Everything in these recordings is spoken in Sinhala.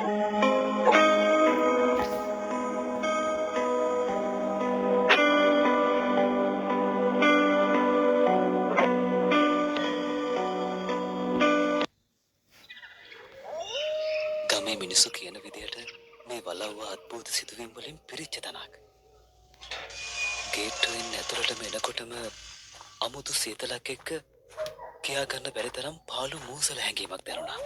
ගමේ මිනිස්සු කියන විදිහට මේ වලව්ව අද්භූත සිදුවීම් වලින් පිරිච්ච තැනක්. ගේට්ටුවෙන් ඇතුළටම එනකොටම අමුතු සීතලක් එක්ක කියා ගන්න බැරි තරම් පාළු මූසල හැඟීමක් දැනුණා.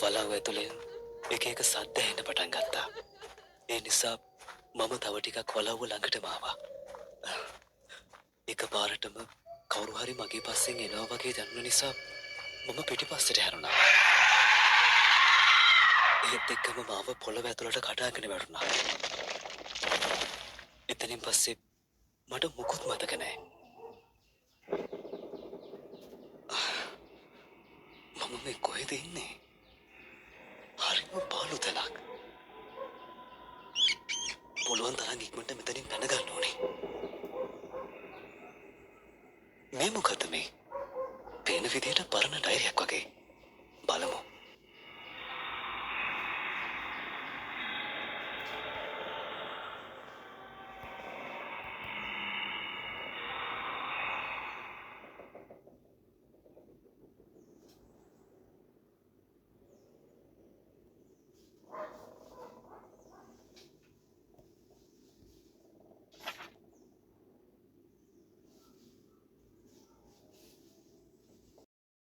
වලව්ව ඇතුළෙන් එක එක සද්ද ඇහෙන්න පටන් ගත්තා. ඒ නිසා මම තව ටිකක් වලව්ව ළඟටම ආවා. එකපාරටම කවුරු හරි මගේ පස්සෙන් එනවා වගේ දැනුන නිසා මම පිටිපස්සට හැරුණා. ඒත් එක්කම මාව පොළව ඇතුළට කඩාගෙන වැටුණා. එතනින් පස්සේ මට මුකුත් මතක නැහැ. මම මේ කොහෙද ඉන්නේ? හරිම පාළු තැනක්. පුළුවන් තරම් ඉක්මනට මෙතනින් පැන ගන්න ඕනේ. මේ මොකද මේ? පේන විදිහට පරණ ඩයරියක් වගේ. බලමු.